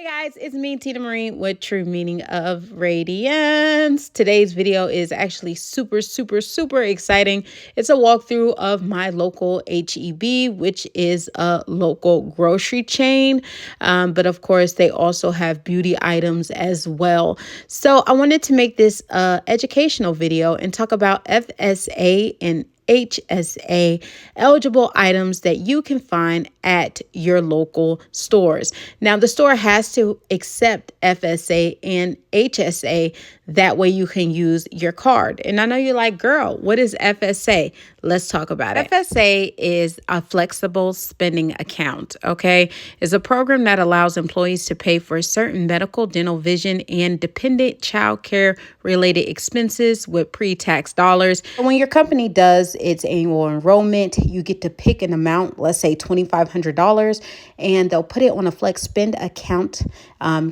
Hey guys, it's me, Tina Marie, with True Meaning of Radiance. Today's video is actually super exciting. It's a walkthrough of my local HEB, which is a local grocery chain. But of course, they also have beauty items as well. So I wanted to make this educational video and talk about FSA and HSA eligible items that you can find at your local stores. Now, the store has to accept FSA and HSA. That way you can use your card. And I know you're like, girl, what is FSA? Let's talk about it. FSA is a flexible spending account, okay? It's a program that allows employees to pay for certain medical, dental, vision, and dependent child care related expenses with pre-tax dollars. When your company does its annual enrollment, you get to pick an amount, let's say $2,500, and they'll put it on a flex spend account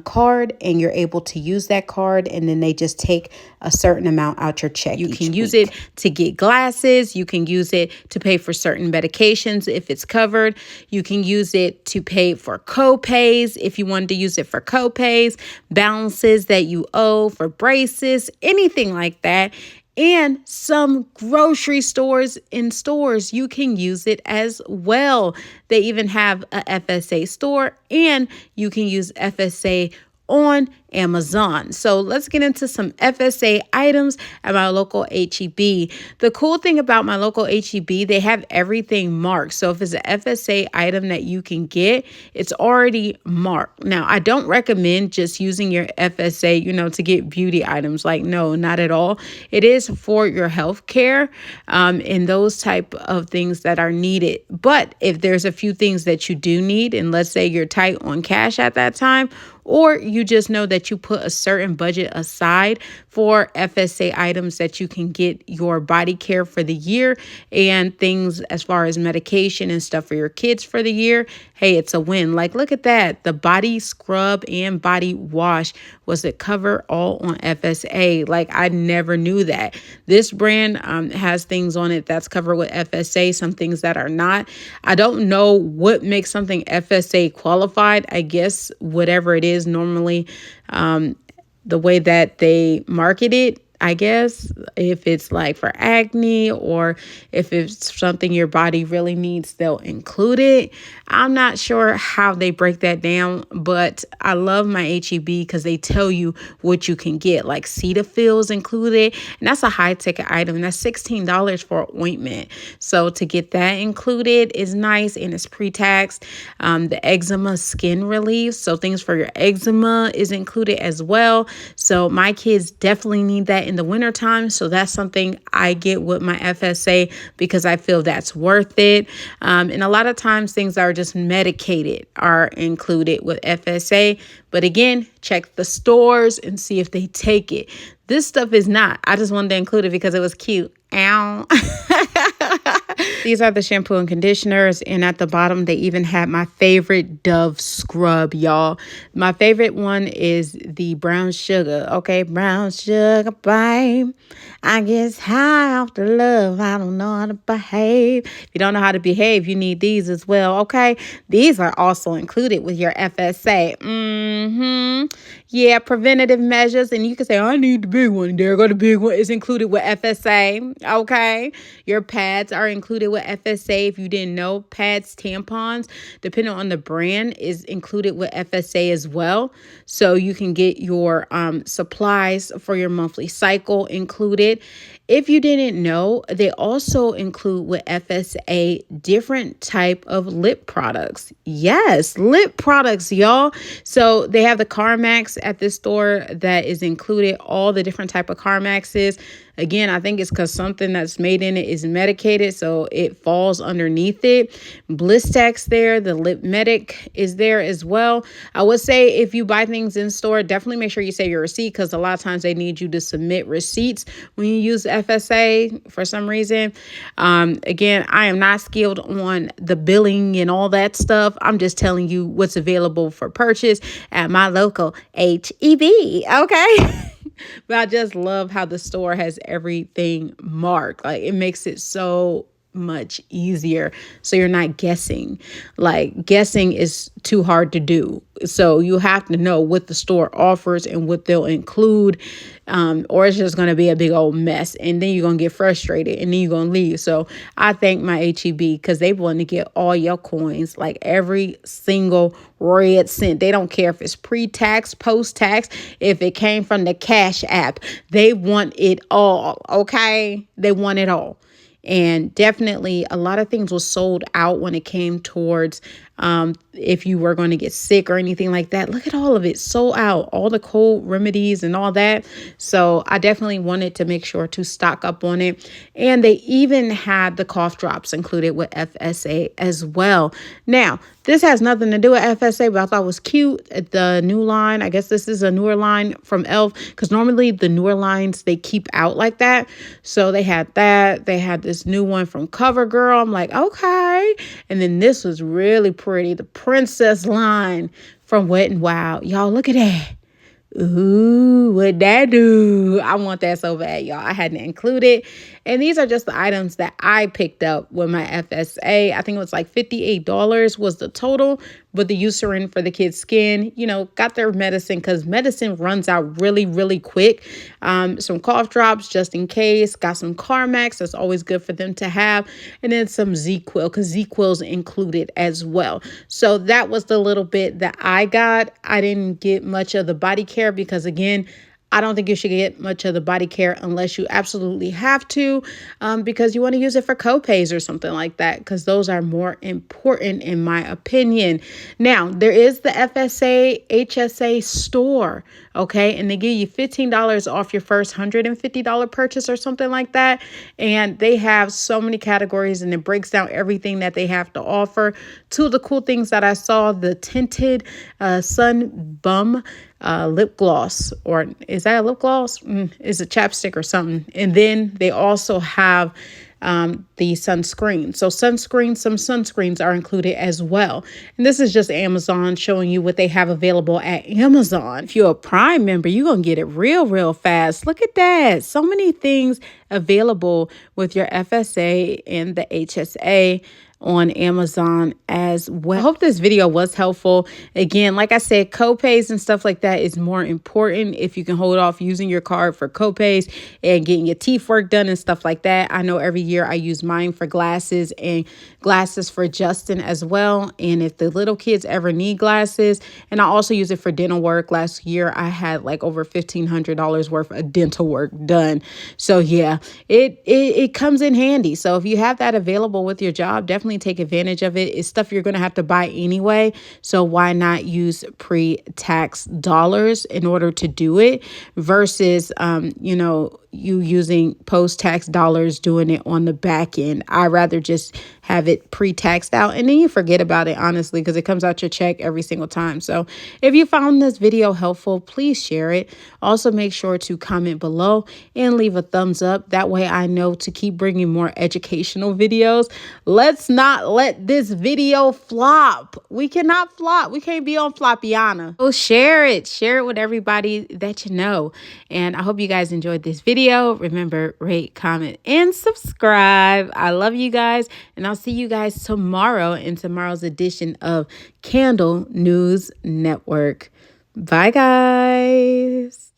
card, and you're able to use that card, and then they just take a certain amount out your check. You can use it to get glasses. You can use it to pay for certain medications if it's covered. You can use it to pay for co-pays if you wanted to use it for co-pays, balances that you owe for braces, anything like that. And some grocery stores you can use it as well. They even have a FSA store, and you can use FSA on Amazon. So let's get into some FSA items at my local HEB. The cool thing about my local HEB, they have everything marked. So if it's an FSA item that you can get, it's already marked. Now, I don't recommend just using your FSA, to get beauty items. Like, no, not at all. It is for your health care and those type of things that are needed. But if there's a few things that you do need, and let's say you're tight on cash at that time, or you just know that you put a certain budget aside for FSA items that you can get your body care for the year and things as far as medication and stuff for your kids for the year, hey, it's a win. Like, look at that. The body scrub and body wash was it cover all on FSA. Like, I never knew that. This brand has things on it that's covered with FSA, some things that are not. I don't know what makes something FSA qualified. I guess whatever it is normally, the way that they market it, I guess, if it's like for acne or if it's something your body really needs, they'll include it. I'm not sure how they break that down, but I love my HEB because they tell you what you can get, like Cetaphil's included. And that's a high ticket item. That's $16 for an ointment. So to get that included is nice, and it's pre-taxed. The eczema skin relief, so things for your eczema is included as well. So my kids definitely need that in the wintertime. So that's something I get with my FSA because I feel that's worth it. And a lot of times things that are just medicated are included with FSA. But again, check the stores and see if they take it. This stuff is not. I just wanted to include it because it was cute. Ow. These are the shampoo and conditioners, and at the bottom they even have my favorite Dove scrub, y'all. My favorite one is the brown sugar. Okay, brown sugar, babe. I guess high off the love. I don't know how to behave. If you don't know how to behave, you need these as well. Okay, these are also included with your FSA. Yeah, preventative measures, and you can say, I need the big one. There go the big one. Is included with FSA. Okay, your pads are included with FSA. If you didn't know, pads, tampons, depending on the brand, is included with FSA as well. So you can get your supplies for your monthly cycle included. If you didn't know, they also include with FSA different type of lip products. Yes, lip products, y'all. So they have the CarMax at this store that is included, all the different type of CarMaxes. Again, I think it's because something that's made in it is medicated, so it falls underneath it. Blistex there, the Lip Medic is there as well. I would say if you buy things in store, definitely make sure you save your receipt because a lot of times they need you to submit receipts when you use FSA for some reason. Again, I am not skilled on the billing and all that stuff. I'm just telling you what's available for purchase at my local HEB, okay? But I just love how the store has everything marked. Like, it makes it so much easier. So you're not guessing. Like, guessing is too hard to do. So you have to know what the store offers and what they'll include, or it's just going to be a big old mess. And then you're going to get frustrated and then you're going to leave. So I thank my HEB because they want to get all your coins, like every single red cent. They don't care if it's pre-tax, post-tax, if it came from the Cash app. They want it all, okay? They want it all. And definitely a lot of things was sold out when it came towards if you were going to get sick or anything like that. Look at all of it sold out, all the cold remedies and all that. So I definitely wanted to make sure to stock up on it. And they even had the cough drops included with FSA as well. Now, this has nothing to do with FSA, but I thought it was cute. The new line, I guess this is a newer line from e.l.f. because normally the newer lines, they keep out like that. So they had that. They had this new one from CoverGirl. I'm like, okay. And then this was really pretty. The Princess line from Wet n Wild. Y'all, look at that. Ooh, what that do? I want that so bad, y'all. I hadn't included. And these are just the items that I picked up with my FSA. I think it was like $58 was the total. But the Eucerin for the kids' skin, you know, got their medicine because medicine runs out really, really quick. Some cough drops just in case. Got some Carmax. That's always good for them to have. And then some Z-Quil because Z-Quil's included as well. So that was the little bit that I got. I didn't get much of the body care because, again, I don't think you should get much of the body care unless you absolutely have to, because you want to use it for co-pays or something like that, because those are more important in my opinion. Now, there is the FSA HSA store, okay? And they give you $15 off your first $150 purchase or something like that. And they have so many categories and it breaks down everything that they have to offer. Two of the cool things that I saw, the tinted sun bum lip gloss, or is that a lip gloss? It's a chapstick or something. And then they also have the sunscreen. So some sunscreens are included as well. And this is just Amazon showing you what they have available at Amazon. If you're a Prime member, you're going to get it real fast. Look at that. So many things available with your FSA and the HSA on Amazon as well. I hope this video was helpful. Again, like I said, co-pays and stuff like that is more important if you can hold off using your card for co-pays and getting your teeth work done and stuff like that. I know every year I use mine for glasses and glasses for Justin as well. And if the little kids ever need glasses, and I also use it for dental work. Last year I had like over $1,500 worth of dental work done. So yeah, it comes in handy. So if you have that available with your job, definitely take advantage of it. It's stuff you're going to have to buy anyway. So why not use pre-tax dollars in order to do it versus, you using post-tax dollars doing it on the back end. I'd rather just have it pre-taxed out and then you forget about it, honestly, because it comes out your check every single time. So if you found this video helpful, please share it. Also, make sure to comment below and leave a thumbs up. That way I know to keep bringing more educational videos. Let's not let this video flop. We cannot flop. We can't be on Floppiana. So share it with everybody that you know. And I hope you guys enjoyed this video. Remember, rate, comment, and subscribe. I love you guys, and I'll see you guys tomorrow in tomorrow's edition of Candle News Network. Bye, guys.